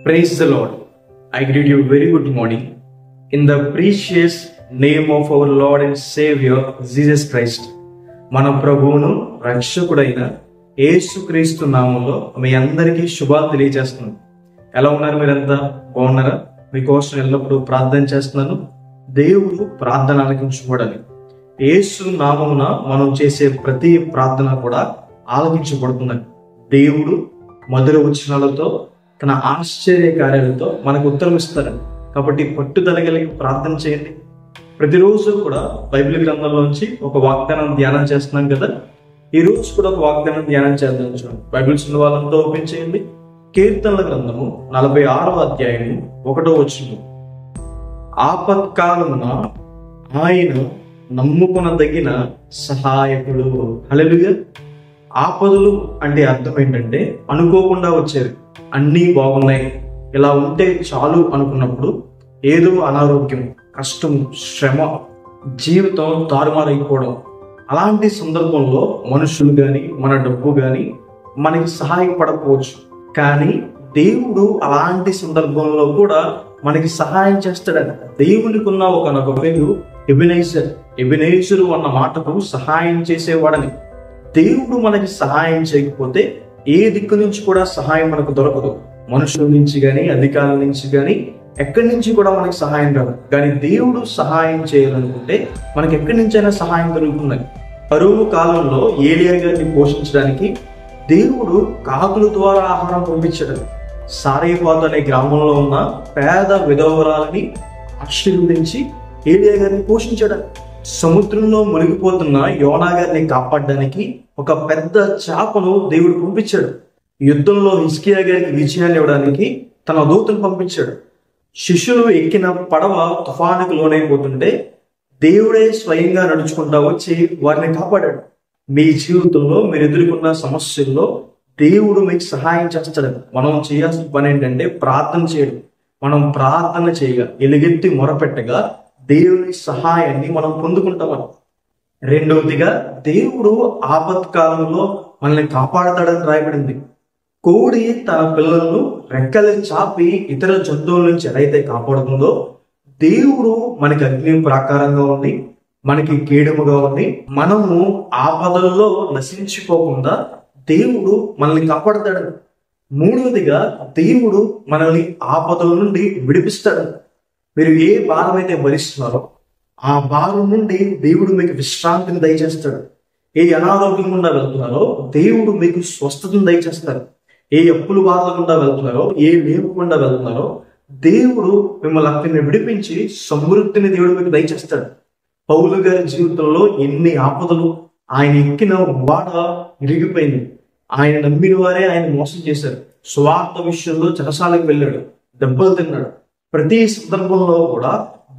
Praise the Lord. I greet you very good morning in the precious name of our Lord and Savior Jesus Christ. మన ప్రభువును రక్షకుడైన యేసుక్రీస్తు నామములో మీ అందరికీ శుభాలు తెలియజేస్తున్నాను. ఎలా ఉన్నారు? మీరంతా బాగున్నారా? మీకోసం ఎల్లప్పుడూ ప్రార్థన చేస్తున్నాను. దేవుడు ప్రార్థన ఆలకించబడాలి. యేసు నామమున మనం చేసే ప్రతి ప్రార్థన కూడా ఆలకించబడుతుంది. దేవుడు మధుర వచనాలతో తన ఆశ్చర్య కార్యాలతో మనకు ఉత్తరం ఇస్తారని, కాబట్టి పట్టుదల కలిగి ప్రార్థన చేయండి. ప్రతిరోజు కూడా బైబిల్ గ్రంథంలోంచి ఒక వాగ్దానం ధ్యానం చేస్తున్నాం కదా. ఈ రోజు కూడా ఒక వాగ్దానం ధ్యానం చేద్దాం. చూడండి, బైబిల్స్ ఉన్న వాళ్ళంతా ఓపెన్ చేయండి. కీర్తనల గ్రంథము 46వ అధ్యాయము 1వ వచనం. ఆపత్కాలమున ఆయన నమ్ముకొనదగిన సహాయకుడు. హల్లెలూయా. ఆపదలు అంటే అర్థం ఏంటంటే అనుకోకుండా వచ్చేది. అన్నీ బాగున్నాయి, ఇలా ఉంటే చాలు అనుకున్నప్పుడు ఏదో అనారోగ్యం, కష్టం, శ్రమ, జీవితం తారుమారైపోవడం, అలాంటి సందర్భంలో మనుషులు కానీ మన డబ్బు కానీ మనకి సహాయపడకపోవచ్చు. కానీ దేవుడు అలాంటి సందర్భంలో కూడా మనకి సహాయం చేస్తాడని. దేవునికి ఉన్న ఒక పేరు ఎబెనేజర్. ఎబెనేజరు అన్న మాటకు సహాయం చేసేవాడని. దేవుడు మనకి సహాయం చేయకపోతే ఏ దిక్కు నుంచి కూడా సహాయం మనకు దొరకదు. మనుషుల నుంచి కానీ, అధికారుల నుంచి కానీ, ఎక్కడి నుంచి కూడా మనకి సహాయం రాదు. కానీ దేవుడు సహాయం చేయాలనుకుంటే మనకి ఎక్కడి నుంచైనా సహాయం దొరుకుతుంది. కరువు కాలంలో ఏలియా గారిని పోషించడానికి దేవుడు కాకుల ద్వారా ఆహారం పంపించాడు. సారేపాతు అనే గ్రామంలో ఉన్న పేద విధవరాలని ఆశీర్వదించి ఏలియా గారిని పోషించాడు. సముద్రంలో మునిగిపోతున్న యోనా గారిని కాపాడడానికి ఒక పెద్ద చేపను దేవుడు పంపించాడు. యుద్ధంలో హిజ్కియా గారికి విజయాన్ని ఇవ్వడానికి తన దూతను పంపించాడు. శిష్యులు ఎక్కిన పడవ తుఫానుకు లోనైపోతుంటే దేవుడే స్వయంగా నడుచుకుంటా వచ్చి వారిని కాపాడాడు. మీ జీవితంలో మీరు ఎదుర్కొన్న సమస్యల్లో దేవుడు మీకు సహాయం చేస్తాడు. మనం చేయాల్సిన పని ఏంటంటే ప్రార్థన చేయడం. మనం ప్రార్థన చేయగా, ఎలుగెత్తి మొరపెట్టగా దేవుని సహాయాన్ని మనం పొందుకుంటాం. రెండవదిగా, దేవుడు ఆపత్కాలంలో మనల్ని కాపాడతాడని రాయబడింది. కోడి తన పిల్లలను రెక్కలు చాపి ఇతర జంతువుల నుంచి ఎలా అయితే కాపాడుతుందో, దేవుడు మనకి అగ్ని ప్రాకారంగా ఉండి, మనకి కీడముగా ఉండి, మనము ఆపదల్లో నశించిపోకుండా దేవుడు మనల్ని కాపాడతాడు. మూడవదిగా, దేవుడు మనల్ని ఆపదల నుండి విడిపిస్తాడు. మీరు ఏ భారం అయితే భరిస్తున్నారో ఆ భారం నుండి దేవుడు మీకు విశ్రాంతిని దయచేస్తాడు. ఏ అనారోగ్యం గుండా వెళ్తున్నారో దేవుడు మీకు స్వస్థతను దయచేస్తాడు. ఏ అప్పుల బాధల గుండా వెళ్తున్నారో, ఏ లేవు గుండా వెళ్తున్నారో దేవుడు మిమ్మల్ని అక్కడిని విడిపించి సమృద్ధిని దేవుడు మీకు దయచేస్తాడు. పౌలు గారి జీవితంలో ఎన్ని ఆపదలు! ఆయన ఎక్కిన వాడ ఇరిగిపోయింది. ఆయన నమ్మిన వారే ఆయన మోసం చేశారు. స్వార్థ విషయంలో చెరసాలకు వెళ్ళాడు, దెబ్బలు తిన్నాడు. ప్రతి సందర్భంలో కూడా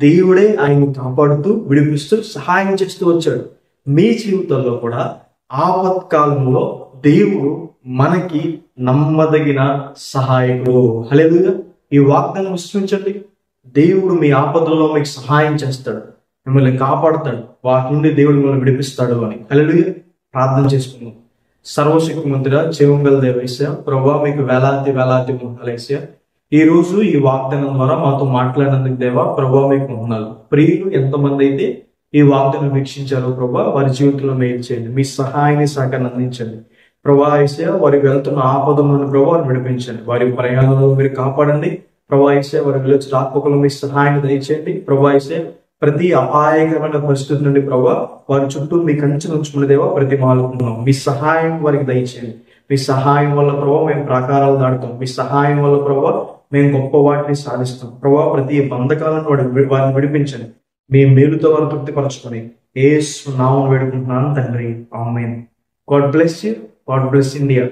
దేవుడే ఆయన్ని కాపాడుతూ, విడిపిస్తూ, సహాయం చేస్తూ వచ్చాడు. మీ జీవితంలో కూడా ఆపత్కాలంలో దేవుడు మనకి నమ్మదగిన సహాయకుడు. హల్లెలూయా. ఈ వాగ్దానం విశ్వసించండి. దేవుడు మీ ఆపదల్లో మీకు సహాయం చేస్తాడు, మిమ్మల్ని కాపాడుతాడు, వాటి నుండి దేవుడు మిమ్మల్ని విడిపిస్తాడు అని. హల్లెలూయా. ప్రార్థన చేసుకుందాం. సర్వశక్తిమంతుడా, జీవం గల దేవయ్యా, ప్రభువా, మీకు వేలాది వేలాది వందనాలయ్యా. ఈ రోజు ఈ వాగ్దానం ద్వారా మాతో మాట్లాడినందుకు దేవా, ప్రభువా, మీకు వందనాలు. ప్రియులు ఎంతమంది అయితే ఈ వాగ్దానం వీక్షించారో ప్రభువా, వారి జీవితంలో మేలు చేయండి. మీ సహాయాన్ని సహకారాన్ని అందించండి ప్రభువా. యేసయ్యా, వారి వెళ్తున్న ఆపదల నుండి ప్రభువా విడిపించండి. వారి ప్రయాణంలో మీరు కాపాడండి ప్రభువా. యేసయ్యా, వారి వెళ్ళొచ్చిన రాకపోకలు మీ సహాయాన్ని దయచేయండి ప్రభువా. యేసయ్యా, ప్రతి అపాయకరమైన పరిస్థితి నుండి ప్రభువా వారి చుట్టూ మీ కంచె ఉంచుకునే దేవా ప్రతిమాలుకుంటున్నాం. మీ సహాయం వారికి దయచేయండి. మీ సహాయం వల్ల ప్రభువా మేము ప్రాకారాలు దాటుతాం. మీ సహాయం వల్ల ప్రభువా మేము గొప్ప వాటిని సాధిస్తాం ప్రభువా. ప్రతి బంధకాలను వారిని విడిపించండి. మీ మేలుతో వారు తృప్తిపరచుకొని యేసు నామమున వేడుకుంటున్నాను తండ్రి, ఆమేన్. God bless you. God bless India.